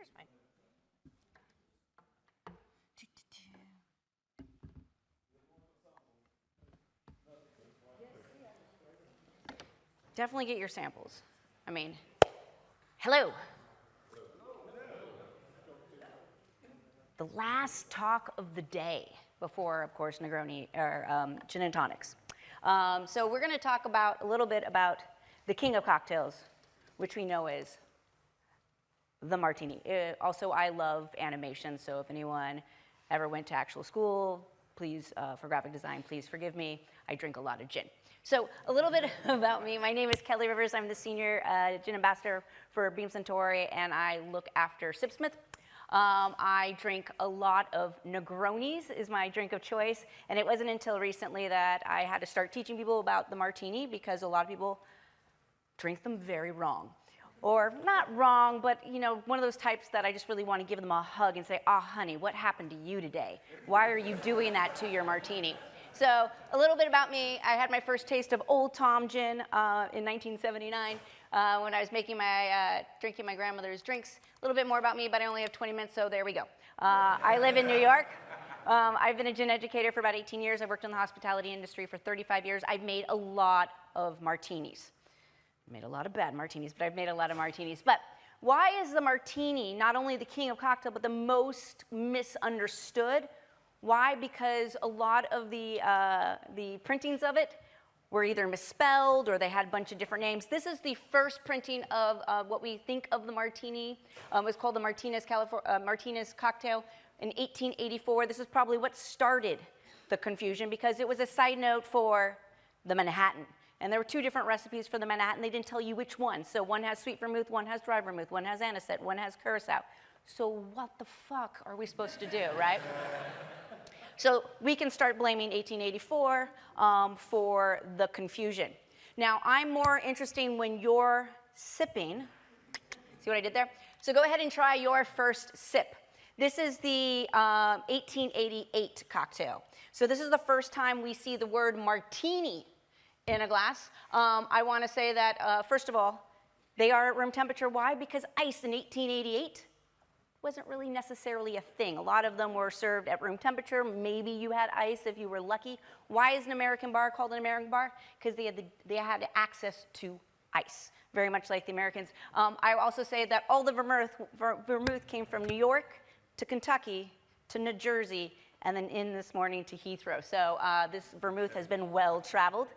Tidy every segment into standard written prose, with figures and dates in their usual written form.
There's fine. Definitely get your samples. I mean, hello. The last talk of the day before, of course, Negroni or gin and tonics. So we're going to talk about a little bit about the king of cocktails, which we know is the Martini. Also, I love animation, so if anyone ever went to actual school, please, for graphic design, please forgive me. I drink a lot of gin. So a little bit about me. My name is Keli Rivers. I'm the senior gin ambassador for Beam Suntory, and I look after Sipsmith. I drink a lot of Negronis is my drink of choice, and it wasn't until recently that I had to start teaching people about the Martini because a lot of people drink them very wrong. Or not wrong, but you know, one of those types that I just really want to give them a hug and say, "Ah, honey, what happened to you today? Why are you doing that to your Martini?" So a little bit about me. I had my first taste of Old Tom gin in 1979 when I was making drinking my grandmother's drinks. A little bit more about me, but I only have 20 minutes, so there we go. I live in New York. I've been a gin educator for about 18 years. I've worked in the hospitality industry for 35 years. I've made a lot of martinis. I made a lot of bad martinis, but I've made a lot of martinis. But why is the Martini not only the king of cocktail, but the most misunderstood? Why? Because a lot of the printings of it were either misspelled or they had a bunch of different names. This is the first printing of what we think of the Martini. It was called the Martinez cocktail in 1884. This is probably what started the confusion because it was a side note for the Manhattan. And there were two different recipes for the Manhattan. They didn't tell you which one. So one has sweet vermouth, one has dry vermouth, one has anisette, one has curacao. So what the fuck are we supposed to do, right? So we can start blaming 1884 for the confusion. Now, I'm more interested when you're sipping. See what I did there? So go ahead and try your first sip. This is the 1888 cocktail. So this is the first time we see the word Martini in a glass. I want to say that, first of all, they are at room temperature. Why? Because ice in 1888 wasn't really necessarily a thing. A lot of them were served at room temperature. Maybe you had ice if you were lucky. Why is an American bar called an American bar? Because they had access to ice, very much like the Americans. I also say that all the vermouth came from New York to Kentucky to New Jersey, and then in this morning to Heathrow. So this vermouth has been well traveled.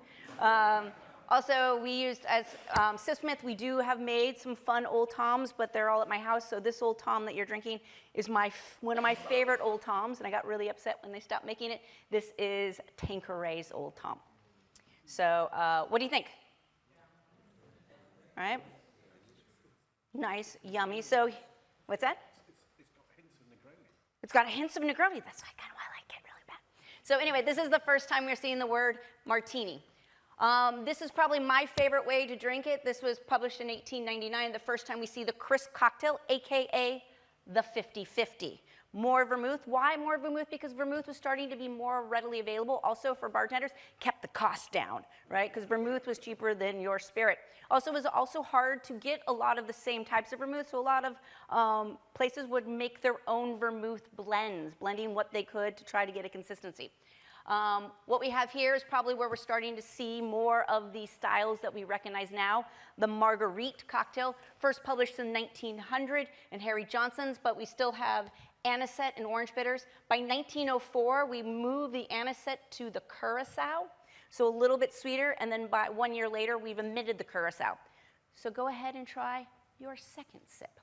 Also, we used, as Sipsmith, we do have made some fun Old Toms, but they're all at my house. So this Old Tom that you're drinking is one of my favorite Old Toms, and I got really upset when they stopped making it. This is Tanqueray's Old Tom. So what do you think? All right? Nice, yummy. So what's that? It's got hints of Negroni. That's kind of why I like it really bad. So anyway, this is the first time we're seeing the word Martini. This is probably my favorite way to drink it. This was published in 1899, the first time we see the crisp cocktail, AKA the 50-50. More vermouth. Why more vermouth? Because vermouth was starting to be more readily available. Also for bartenders, kept the cost down, right? Because vermouth was cheaper than your spirit. Also, it was also hard to get a lot of the same types of vermouth, so a lot of places would make their own vermouth blends, blending what they could to try to get a consistency. What we have here is probably where we're starting to see more of the styles that we recognize now. The Marguerite cocktail, first published in 1900 in Harry Johnson's, but we still have anisette and orange bitters. By 1904, we moved the anisette to the curacao, so a little bit sweeter, and then by 1 year later, we've omitted the curacao. So go ahead and try your second sip.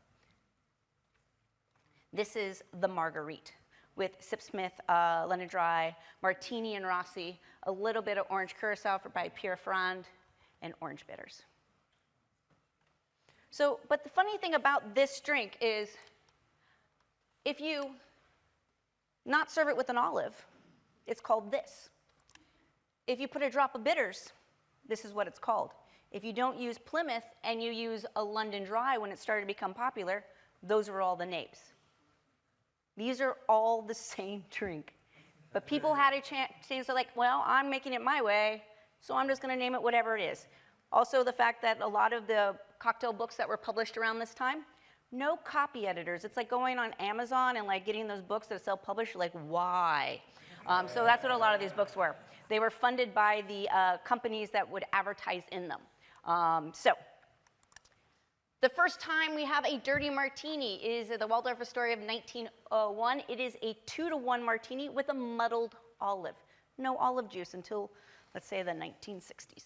This is the Marguerite, with Sipsmith, London Dry, Martini and Rossi, a little bit of orange curacao by Pierre Ferrand, and orange bitters. So, but the funny thing about this drink is, if you not serve it with an olive, it's called this. If you put a drop of bitters, this is what it's called. If you don't use Plymouth and you use a London Dry when it started to become popular, those are all the names. These are all the same drink. But people had a chance, they're like, well, I'm making it my way, so I'm just going to name it whatever it is. Also, the fact that a lot of the cocktail books that were published around this time No copy editors. It's like going on Amazon and like getting those books that are self-published. Like, why? So that's what a lot of these books were. They were funded by the companies that would advertise in them. So the first time we have a dirty martini is the Waldorf Astoria of 1901. It is a 2-to-1 martini with a muddled olive. No olive juice until, let's say, the 1960s.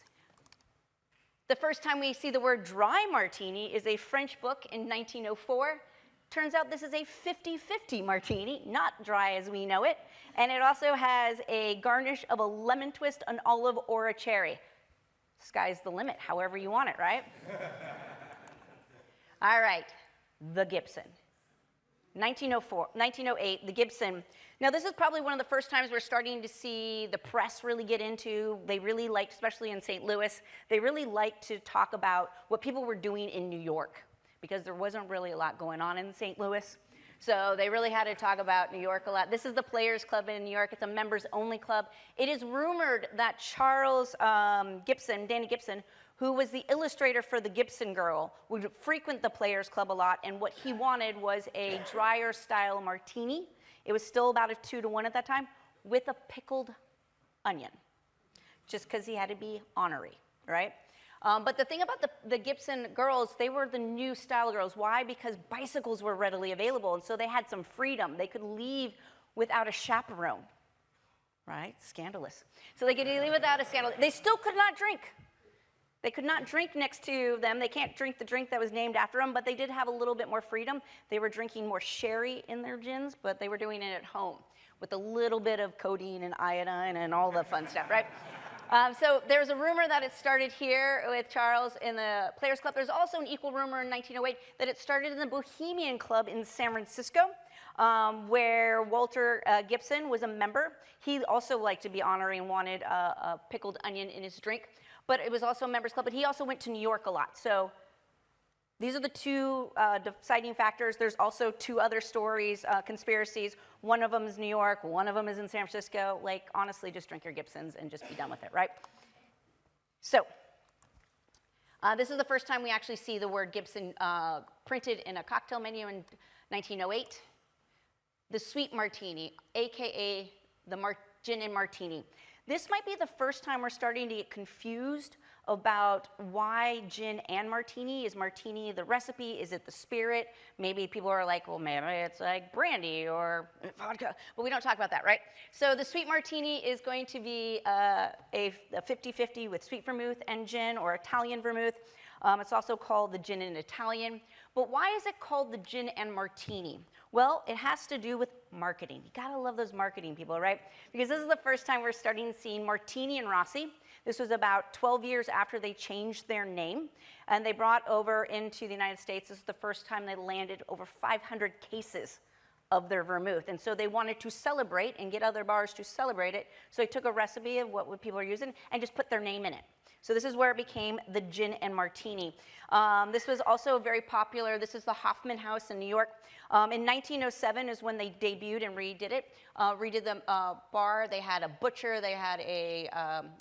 The first time we see the word dry martini is a French book in 1904. Turns out this is a 50-50 martini, not dry as we know it. And it also has a garnish of a lemon twist, an olive, or a cherry. Sky's the limit, however you want it, right? All right, the Gibson. 1908, the Gibson. Now, this is probably one of the first times we're starting to see the press really get into. They really liked, especially in St. Louis, they really liked to talk about what people were doing in New York, because there wasn't really a lot going on in St. Louis. So they really had to talk about New York a lot. This is the Players Club in New York. It's a members-only club. It is rumored that Charles Gibson, Danny Gibson, who was the illustrator for the Gibson Girl, would frequent the Players Club a lot, and what he wanted was a drier style martini. It was still about a 2-to-1 at that time, with a pickled onion, just because he had to be honorary, right? But the thing about the Gibson girls, they were the new style girls. Why? Because bicycles were readily available, and so they had some freedom. They could leave without a chaperone, right? Scandalous. So they could leave without a scandal. They still could not drink. They could not drink next to them. They can't drink the drink that was named after them, but they did have a little bit more freedom. They were drinking more sherry in their gins, but they were doing it at home with a little bit of codeine and iodine and all the fun stuff, right? So there's a rumor that it started here with Charles in the Players Club. There's also an equal rumor in 1908 that it started in the Bohemian Club in San Francisco, where Walter Gibson was a member. He also liked to be honorary and wanted a pickled onion in his drink. But it was also a members club, but he also went to New York a lot. So these are the two deciding factors. There's also 2 other stories, conspiracies. One of them is New York, one of them is in San Francisco. Like, honestly, just drink your Gibsons and just be done with it, right? So this is the first time we actually see the word Gibson printed in a cocktail menu in 1908. The sweet martini, AKA the gin and martini. This might be the first time we're starting to get confused about why gin and martini. Is martini the recipe? Is it the spirit? Maybe people are like, well, maybe it's like brandy or vodka, but we don't talk about that, right? So the sweet martini is going to be a 50-50 with sweet vermouth and gin, or Italian vermouth. It's also called the gin and Italian. But why is it called the gin and martini? Well, it has to do with marketing. You gotta love those marketing people, right? Because this is the first time we're starting seeing Martini and Rossi. This was about 12 years after they changed their name, and they brought over into the United States. This is the first time they landed over 500 cases of their vermouth. And so they wanted to celebrate and get other bars to celebrate it. So they took a recipe of what people are using and just put their name in it. So this is where it became the gin and martini. This was also very popular. This is the Hoffman House in New York. In 1907 is when they debuted and redid it. Redid the bar. They had a butcher. They had a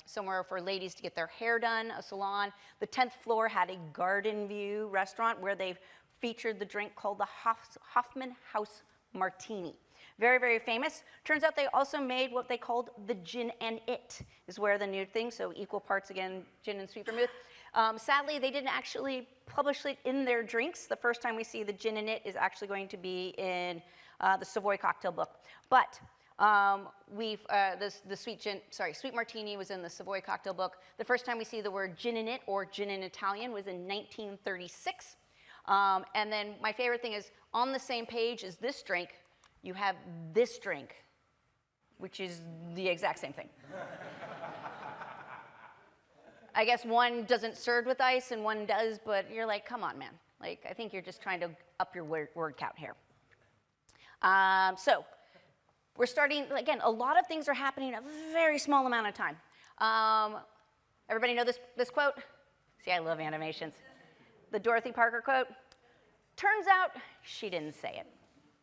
somewhere for ladies to get their hair done, a salon. The 10th floor had a garden view restaurant where they featured the drink called the Hoffman House Martini. Very, very famous. Turns out they also made what they called the gin and it, is where the new thing, so equal parts again, gin and sweet vermouth. Sadly, they didn't actually publish it in their drinks. The first time we see the gin and it is actually going to be in the Savoy cocktail book. But the sweet martini was in the Savoy cocktail book. The first time we see the word gin and it, or gin in Italian, was in 1936. And then my favorite thing is, on the same page as this drink, you have this drink, which is the exact same thing. I guess one doesn't serve with ice and one does, but you're like, come on, man. Like, I think you're just trying to up your word count here. So we're starting, again, a lot of things are happening in a very small amount of time. Everybody know this quote? See, I love animations. The Dorothy Parker quote. Turns out she didn't say it.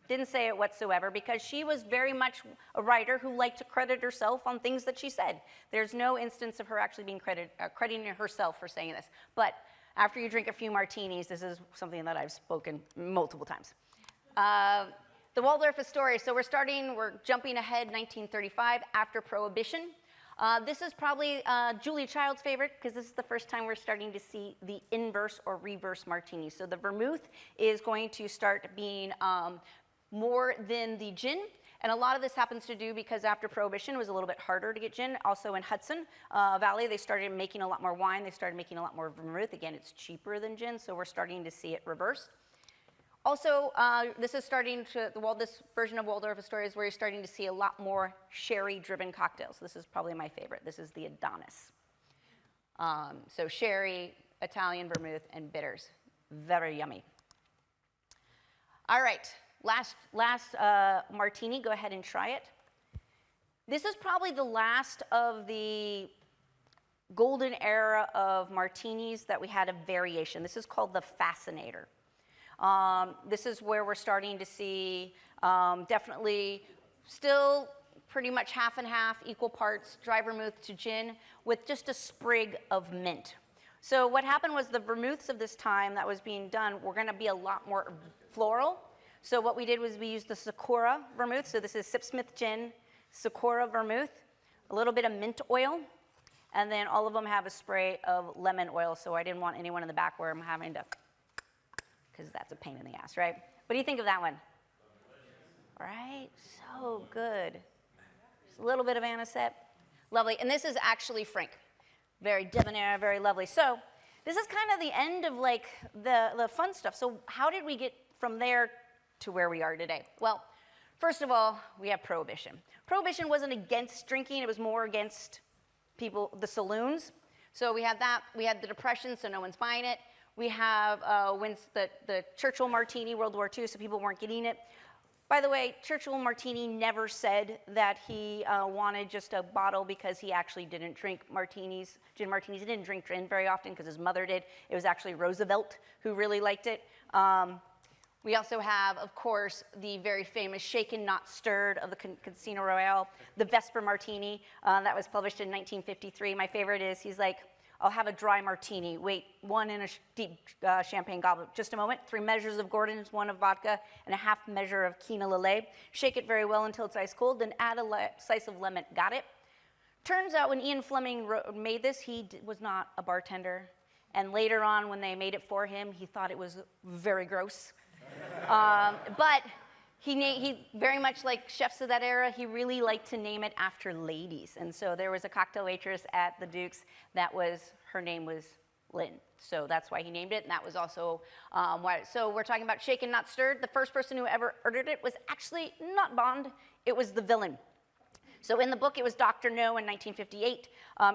Didn't say it whatsoever, because she was very much a writer who liked to credit herself on things that she said. There's no instance of her actually being crediting herself for saying this. But after you drink a few martinis, this is something that I've spoken multiple times. The Waldorf Astoria, so we're jumping ahead 1935 after Prohibition. This is probably Julia Child's favorite because this is the first time we're starting to see the inverse or reverse martini. So the vermouth is going to start being more than the gin. And a lot of this happens to do because after Prohibition, it was a little bit harder to get gin. Also in Hudson Valley, they started making a lot more wine. They started making a lot more vermouth. Again, it's cheaper than gin, so we're starting to see it reverse. Also, this version of Waldorf Astoria is where you're starting to see a lot more sherry-driven cocktails. This is probably my favorite. This is the Adonis. So sherry, Italian vermouth, and bitters. Very yummy. All right, last martini. Go ahead and try it. This is probably the last of the golden era of martinis that we had a variation. This is called the Fascinator. This is where we're starting to see definitely still pretty much half and half, equal parts dry vermouth to gin with just a sprig of mint. So what happened was the vermouths of this time that was being done were going to be a lot more floral. So what we did was we used the Sakura vermouth. So this is Sipsmith gin, Sakura vermouth, a little bit of mint oil, and then all of them have a spray of lemon oil. So I didn't want anyone in the back where I'm having to, because that's a pain in the ass, right? What do you think of that one? Right? So good. Just a little bit of anisette. Lovely. And this is actually Frank. Very debonair, very lovely. So this is kind of the end of like the fun stuff. So how did we get from there to where we are today? Well, first of all, we have Prohibition. Prohibition wasn't against drinking. It was more against people, the saloons. So we had that. We had the Depression, so no one's buying it. We have the Churchill Martini, World War II, so people weren't getting it. By the way, Churchill Martini never said that he wanted just a bottle because he actually didn't drink martinis, gin martinis. He didn't drink gin very often because his mother did. It was actually Roosevelt who really liked it. We also have, of course, the very famous Shaken Not Stirred of the Casino Royale, the Vesper Martini that was published in 1953. My favorite is he's like, I'll have a dry martini. Wait, one in a deep champagne goblet. Just a moment. 3 measures of Gordon's, 1 of vodka, and a half measure of Quina Lillet. Shake it very well until it's ice cold, then add a slice of lemon. Got it? Turns out when Ian Fleming made this, he was not a bartender. And later on, when they made it for him, he thought it was very gross. But he very much like chefs of that era, he really liked to name it after ladies. And so there was a cocktail waitress at the Duke's her name was Lynn. So that's why he named it, and that was also why. So we're talking about shaken, not stirred. The first person who ever ordered it was actually not Bond, it was the villain. So in the book, it was Dr. No in 1958.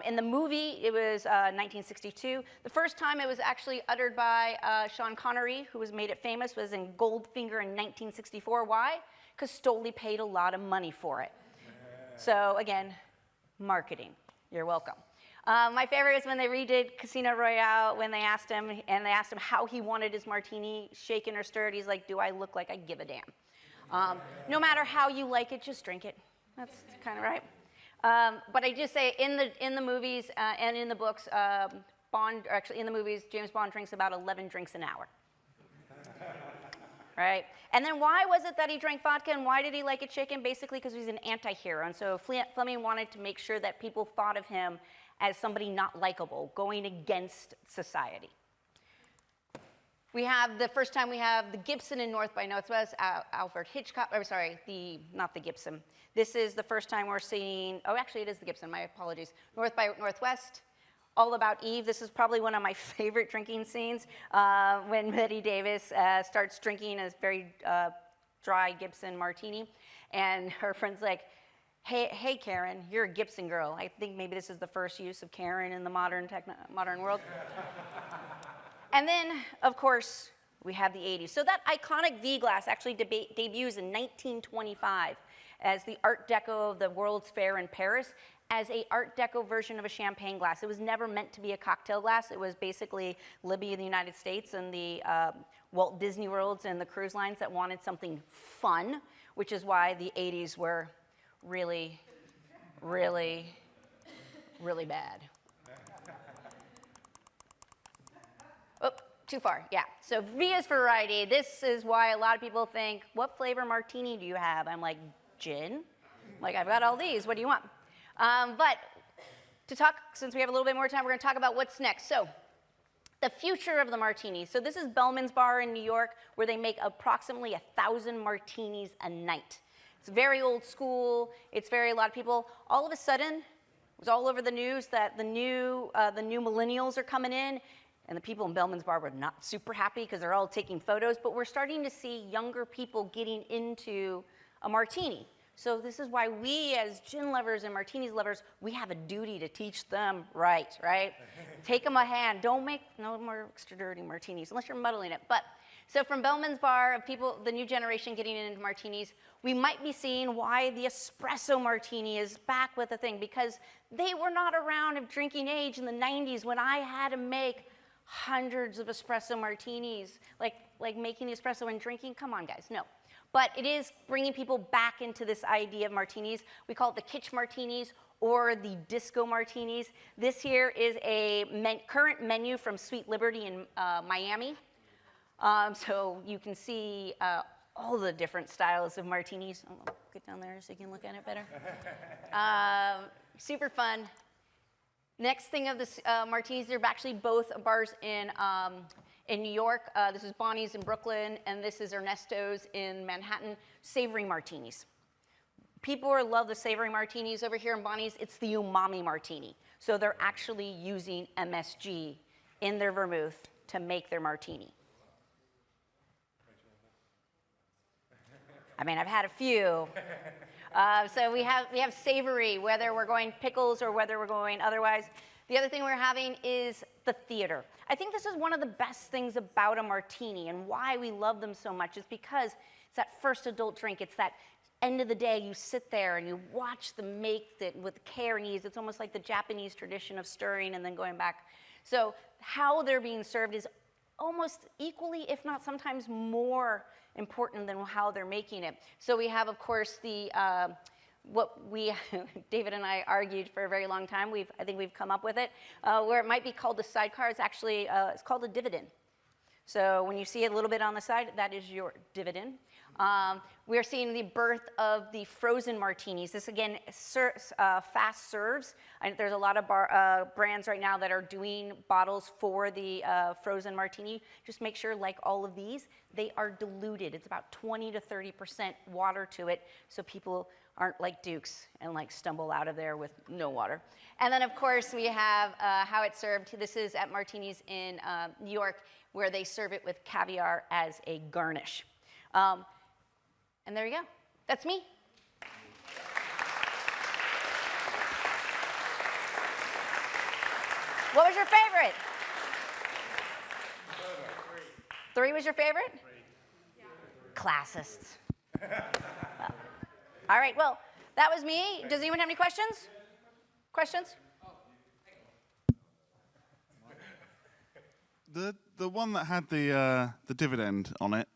In the movie, it was 1962. The first time it was actually uttered by Sean Connery, who made it famous, was in Goldfinger in 1964. Why? Because Stoli paid a lot of money for it. So again, marketing. You're welcome. My favorite is when they redid Casino Royale, when they asked him how he wanted his martini, shaken or stirred. He's like, do I look like I give a damn? No matter how you like it, just drink it. That's kind of right. But I just say in the movies and in the books, in the movies, James Bond drinks about 11 drinks an hour. Right? And then why was it that he drank vodka and why did he like it shaken? Basically because he's an anti-hero. And so Fleming wanted to make sure that people thought of him as somebody not likable, going against society. We have the first time we have the Gibson in North by Northwest, Alfred Hitchcock, not the Gibson. This is the first time we're seeing, oh, actually it is the Gibson, my apologies. North by Northwest, All About Eve. This is probably one of my favorite drinking scenes when Betty Davis starts drinking a very dry Gibson martini. And her friend's like, hey, Karen, you're a Gibson girl. I think maybe this is the first use of Karen in the modern world. And then, of course, we have the 80s. So that iconic V glass actually debuts in 1925 as the Art Deco of the World's Fair in Paris as a Art Deco version of a champagne glass. It was never meant to be a cocktail glass. It was basically Libby in the United States and the Walt Disney Worlds and the cruise lines that wanted something fun, which is why the 80s were really, really, really bad. Too far, yeah. So V is for variety. This is why a lot of people think, what flavor martini do you have? I'm like, gin? Like, I've got all these. What do you want? But to talk, since we have a little bit more time, we're going to talk about what's next. So the future of the martini. So this is Bellman's Bar in New York, where they make approximately 1,000 martinis a night. It's very old school. It's very, a lot of people, all of a sudden, it was all over the news that the new millennials are coming in. And the people in Bellman's Bar were not super happy because they're all taking photos, but we're starting to see younger people getting into a martini. So this is why we, as gin lovers and martinis lovers, we have a duty to teach them right? Take them a hand. Don't make no more extra dirty martinis unless you're muddling it. But so from Bellman's Bar, of people, the new generation getting into martinis, we might be seeing why the espresso martini is back with a thing, because they were not around of drinking age in the 90s when I had to make hundreds of espresso martinis, like making the espresso and drinking. Come on, guys, no. But it is bringing people back into this idea of martinis. We call it the kitsch martinis or the disco martinis. This here is a current menu from Sweet Liberty in Miami. So you can see all the different styles of martinis. I'll get down there so you can look at it better. Super fun. Next thing of this martinis, they're actually both bars in New York. This is Bonnie's in Brooklyn, and this is Ernesto's in Manhattan. Savory martinis. People love the savory martinis over here in Bonnie's. It's the umami martini. So they're actually using MSG in their vermouth to make their martini. I mean, I've had a few. So we have savory, whether we're going pickles or whether we're going otherwise. The other thing we're having is the theater. I think this is one of the best things about a martini, and why we love them so much is because it's that first adult drink. It's that end of the day, you sit there and you watch them make it with care and ease. It's almost like the Japanese tradition of stirring and then going back. So how they're being served is almost equally, if not sometimes more important than how they're making it. So we have, of course, the what we David and I argued for a very long time. I think we've come up with it, where it might be called the sidecar. It's actually it's called a dividend. So when you see it a little bit on the side, that is your dividend. We're seeing the birth of the frozen martinis. This, again, fast serves. There's a lot of brands right now that are doing bottles for the frozen martini. Just make sure, like all of these, they are diluted. It's about 20 to 30% water to it, so people aren't like Dukes and like stumble out of there with no water. And then, of course, we have how it's served. This is at Martini's in New York, where they serve it with caviar as a garnish. And there you go. That's me. What was your favorite? Three was your favorite? Classists. All right, well, that was me. Does anyone have any questions? Questions? The one that had the dividend on it,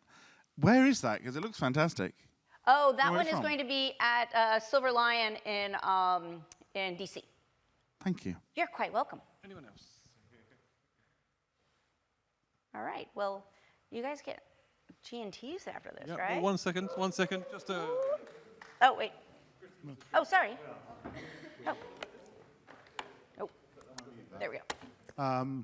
where is that? Because it looks fantastic. Oh, that one is going to be at Silver Lion in DC. Thank you. You're quite welcome. Anyone else? All right, well, you guys get G&Ts after this, Yeah, right? well, 1 second, 1 second. Just a... Oh, wait. Oh, sorry. Oh. Oh, there we go.